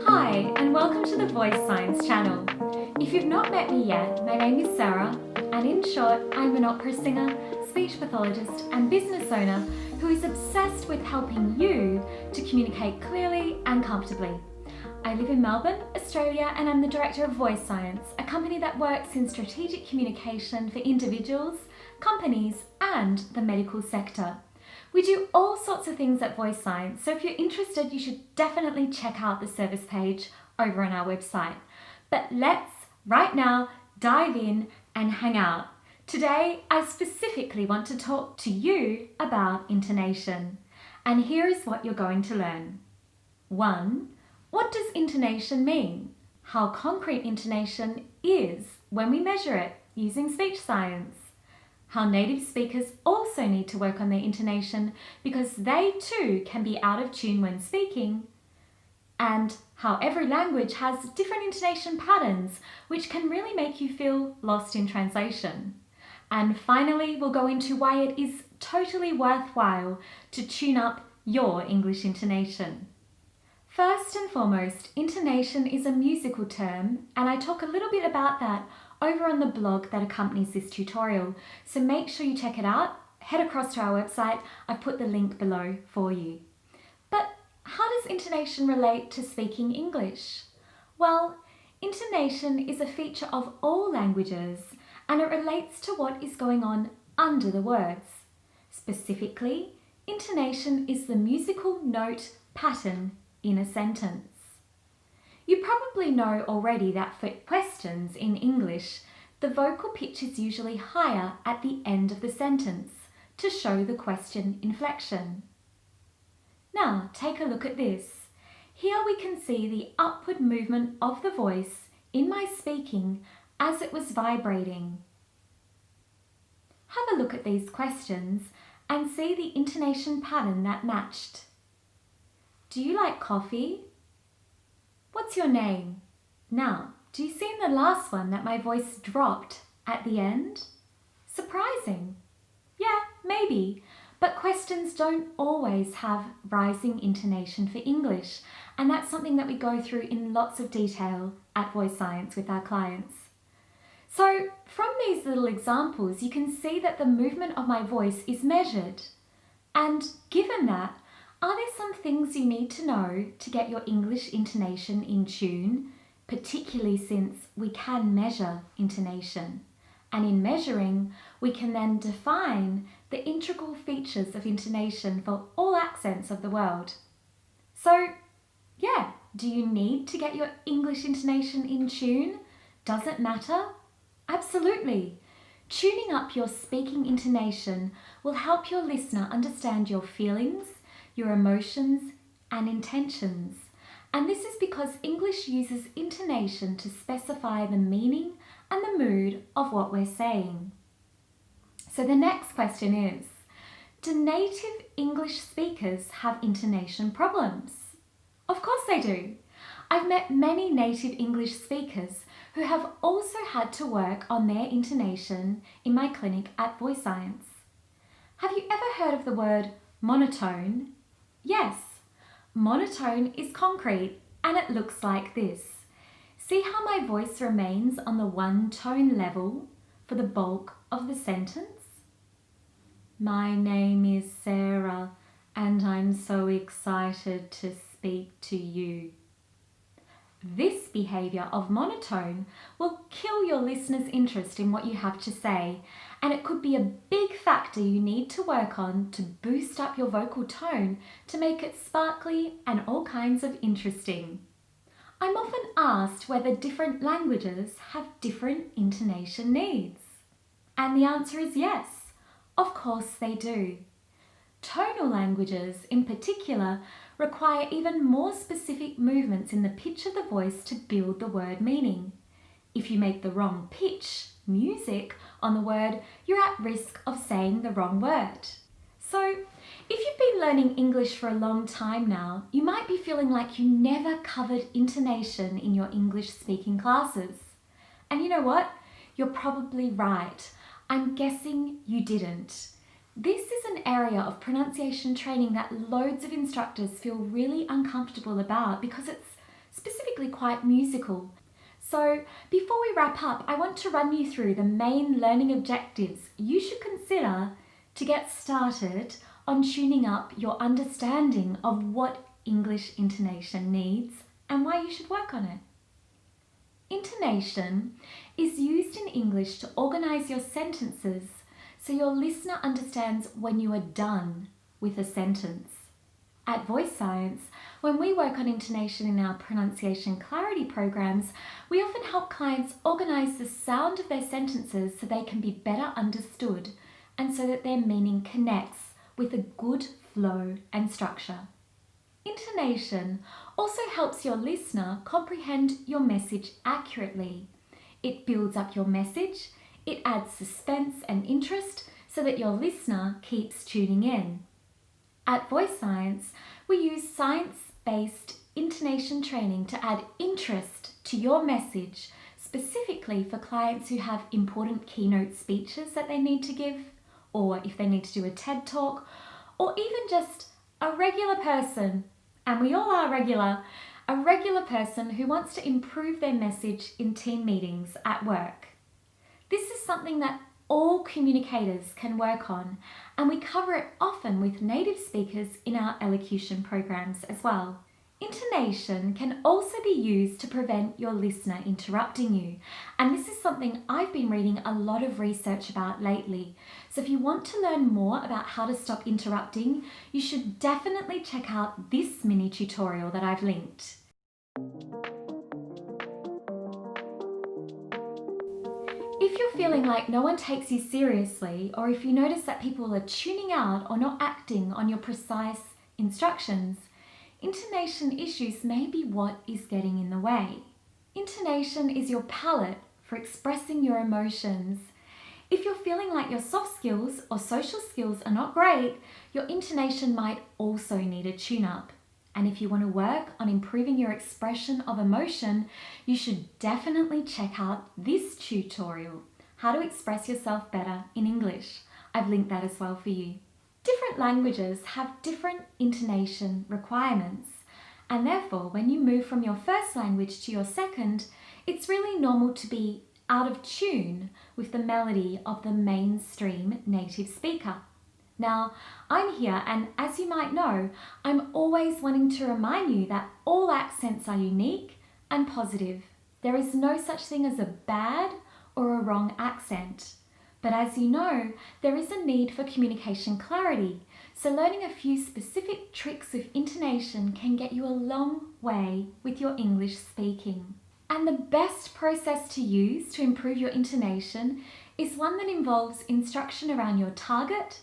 Hi, and welcome to the Voice Science channel. If you've not met me yet, my name is Sarah, and in short, I'm an opera singer, speech pathologist, and business owner who is obsessed with helping you to communicate clearly and comfortably. I live in Melbourne, Australia, and I'm the director of Voice Science, a company that works in strategic communication for individuals, companies, and the medical sector. We do all sorts of things at Voice Science, so if you're interested, you should definitely check out the service page over on our website. But let's, right now, dive in and hang out. Today, I specifically want to talk to you about intonation. And here is what you're going to learn. 1. What does intonation mean? How concrete intonation is when we measure it using speech science. How native speakers also need to work on their intonation because they too can be out of tune when speaking, and how every language has different intonation patterns which can really make you feel lost in translation. And finally, we'll go into why it is totally worthwhile to tune up your English intonation. First and foremost, intonation is a musical term, and I talk a little bit about that over on the blog that accompanies this tutorial, so make sure you check it out. Head across to our website. I've put the link below for you. But how does intonation relate to speaking English? Well, intonation is a feature of all languages, and it relates to what is going on under the words. Specifically, intonation is the musical note pattern in a sentence. You probably know already that for questions in English, the vocal pitch is usually higher at the end of the sentence to show the question inflection. Now, take a look at this. Here we can see the upward movement of the voice in my speaking as it was vibrating. Have a look at these questions and see the intonation pattern that matched. Do you like coffee? What's your name? Now, do you see in the last one that my voice dropped at the end? Surprising. Yeah, maybe, but questions don't always have rising intonation for English, and that's something that we go through in lots of detail at Voice Science with our clients. So, from these little examples, you can see that the movement of my voice is measured. And given that, are there some things you need to know to get your English intonation in tune, particularly since we can measure intonation? And in measuring, we can then define the integral features of intonation for all accents of the world. So, yeah, do you need to get your English intonation in tune? Does it matter? Absolutely. Tuning up your speaking intonation will help your listener understand your feelings, your emotions and intentions. And this is because English uses intonation to specify the meaning and the mood of what we're saying. So the next question is, do native English speakers have intonation problems? Of course they do. I've met many native English speakers who have also had to work on their intonation in my clinic at Voice Science. Have you ever heard of the word monotone? Yes, monotone is concrete and it looks like this. See how my voice remains on the one tone level for the bulk of the sentence? My name is Sarah and I'm so excited to speak to you. This behaviour of monotone will kill your listener's interest in what you have to say, and it could be a big factor you need to work on to boost up your vocal tone to make it sparkly and all kinds of interesting. I'm often asked whether different languages have different intonation needs. And the answer is yes, of course they do. Tonal languages, in particular, require even more specific movements in the pitch of the voice to build the word meaning. If you make the wrong pitch, music, on the word, you're at risk of saying the wrong word. So, if you've been learning English for a long time now, you might be feeling like you never covered intonation in your English speaking classes. And you know what? You're probably right. I'm guessing you didn't. This is an area of pronunciation training that loads of instructors feel really uncomfortable about because it's specifically quite musical. So before we wrap up, I want to run you through the main learning objectives you should consider to get started on tuning up your understanding of what English intonation needs and why you should work on it. Intonation is used in English to organise your sentences so your listener understands when you are done with a sentence. At Voice Science, when we work on intonation in our pronunciation clarity programs, we often help clients organise the sound of their sentences so they can be better understood and so that their meaning connects with a good flow and structure. Intonation also helps your listener comprehend your message accurately. It builds up your message, it adds suspense and interest so that your listener keeps tuning in. At Voice Science, we use science-based intonation training to add interest to your message, specifically for clients who have important keynote speeches that they need to give, or if they need to do a TED Talk, or even just a regular person, and we all are regular, a regular person who wants to improve their message in team meetings at work. This is something that all communicators can work on, and we cover it often with native speakers in our elocution programs as well. Intonation can also be used to prevent your listener interrupting you, and this is something I've been reading a lot of research about lately. So if you want to learn more about how to stop interrupting, you should definitely check out this mini tutorial that I've linked. If you're feeling like no one takes you seriously, or if you notice that people are tuning out or not acting on your precise instructions, intonation issues may be what is getting in the way. Intonation is your palette for expressing your emotions. If you're feeling like your soft skills or social skills are not great, your intonation might also need a tune-up. And if you want to work on improving your expression of emotion, you should definitely check out this tutorial, How to Express Yourself Better in English. I've linked that as well for you. Different languages have different intonation requirements, and therefore when you move from your first language to your second, it's really normal to be out of tune with the melody of the mainstream native speaker. Now, I'm here, and as you might know, I'm always wanting to remind you that all accents are unique and positive. There is no such thing as a bad or a wrong accent. But as you know, there is a need for communication clarity, so learning a few specific tricks with intonation can get you a long way with your English speaking. And the best process to use to improve your intonation is one that involves instruction around your target,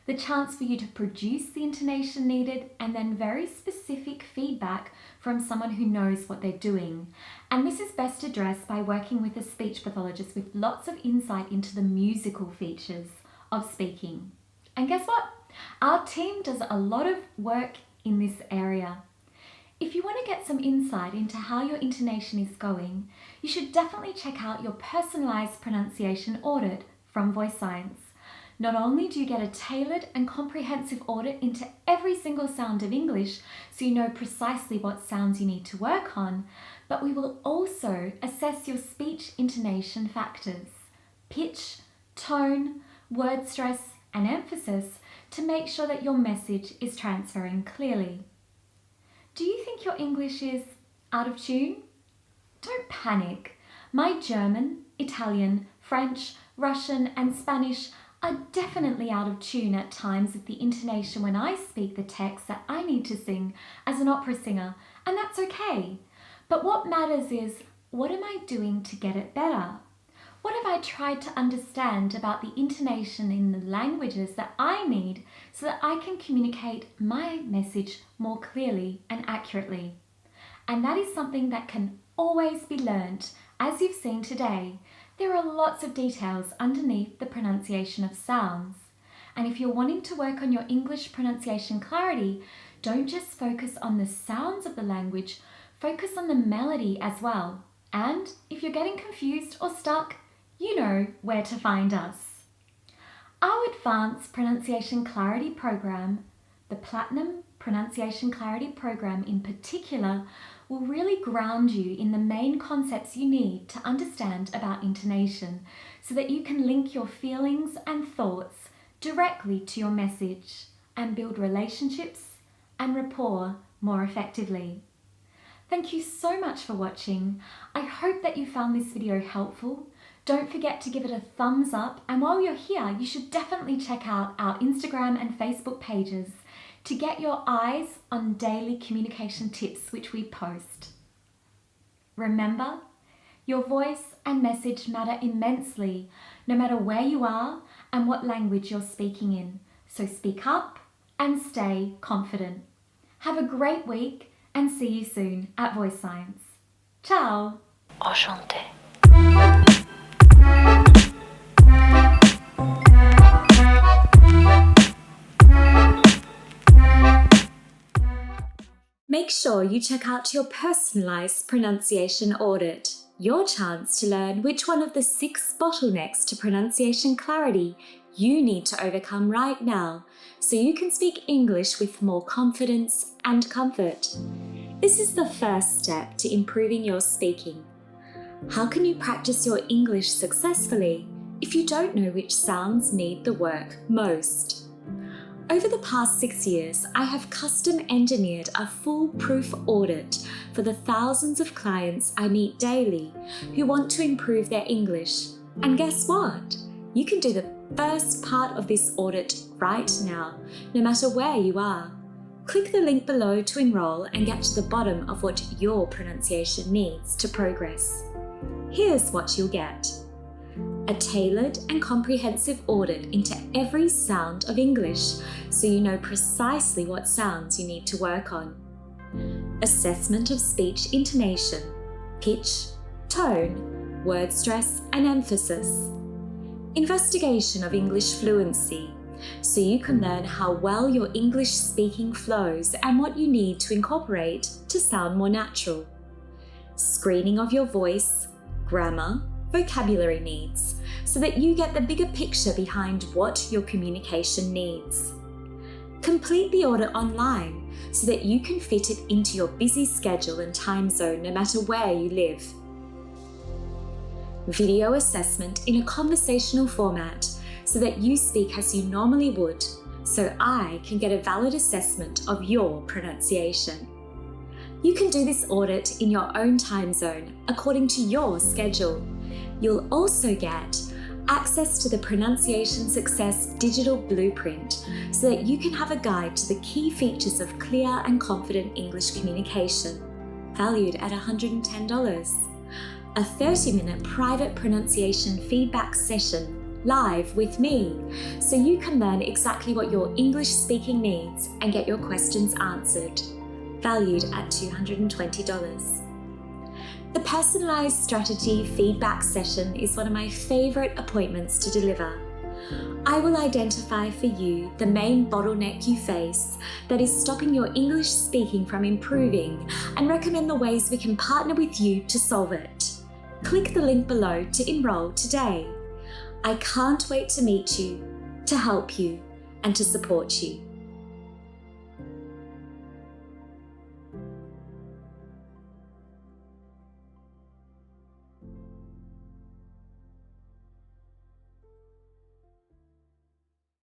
the chance for you to produce the intonation needed, and then very specific feedback from someone who knows what they're doing. And this is best addressed by working with a speech pathologist with lots of insight into the musical features of speaking. And guess what? Our team does a lot of work in this area. If you want to get some insight into how your intonation is going, you should definitely check out your personalised pronunciation audit from Voice Science. Not only do you get a tailored and comprehensive audit into every single sound of English so you know precisely what sounds you need to work on, but we will also assess your speech intonation factors, pitch, tone, word stress and emphasis to make sure that your message is transferring clearly. Do you think your English is out of tune? Don't panic. My German, Italian, French, Russian and Spanish are definitely out of tune at times with the intonation when I speak the text that I need to sing as an opera singer, and that's okay. But what matters is, what am I doing to get it better? What have I tried to understand about the intonation in the languages that I need so that I can communicate my message more clearly and accurately? And that is something that can always be learnt, as you've seen today. There are lots of details underneath the pronunciation of sounds. And if you're wanting to work on your English pronunciation clarity, don't just focus on the sounds of the language, focus on the melody as well. And if you're getting confused or stuck, you know where to find us. Our Advanced Pronunciation Clarity Program, the Platinum Pronunciation Clarity Program in particular, will really ground you in the main concepts you need to understand about intonation so that you can link your feelings and thoughts directly to your message and build relationships and rapport more effectively. Thank you so much for watching. I hope that you found this video helpful. Don't forget to give it a thumbs up, and while you're here, you should definitely check out our Instagram and Facebook pages to get your eyes on daily communication tips which we post. Remember, your voice and message matter immensely, no matter where you are and what language you're speaking in. So speak up and stay confident. Have a great week and see you soon at Voice Science. Ciao! Enchanté. Make sure you check out your personalised pronunciation audit, your chance to learn which one of the 6 bottlenecks to pronunciation clarity you need to overcome right now so you can speak English with more confidence and comfort. This is the first step to improving your speaking. How can you practice your English successfully if you don't know which sounds need the work most? Over the past 6 years, I have custom engineered a foolproof audit for the thousands of clients I meet daily who want to improve their English. And guess what? You can do the first part of this audit right now, no matter where you are. Click the link below to enroll and get to the bottom of what your pronunciation needs to progress. Here's what you'll get: a tailored and comprehensive audit into every sound of English so you know precisely what sounds you need to work on. Assessment of speech intonation, pitch, tone, word stress and emphasis. Investigation of English fluency so you can learn how well your English speaking flows and what you need to incorporate to sound more natural. Screening of your voice, grammar, vocabulary needs so that you get the bigger picture behind what your communication needs. Complete the audit online so that you can fit it into your busy schedule and time zone no matter where you live. Video assessment in a conversational format so that you speak as you normally would, so I can get a valid assessment of your pronunciation. You can do this audit in your own time zone according to your schedule. You'll also get access to the Pronunciation Success digital blueprint so that you can have a guide to the key features of clear and confident English communication, valued at $110. A 30-minute private pronunciation feedback session live with me so you can learn exactly what your English speaking needs and get your questions answered, valued at $220. The personalised strategy feedback session is one of my favourite appointments to deliver. I will identify for you the main bottleneck you face that is stopping your English speaking from improving and recommend the ways we can partner with you to solve it. Click the link below to enrol today. I can't wait to meet you, to help you, and to support you.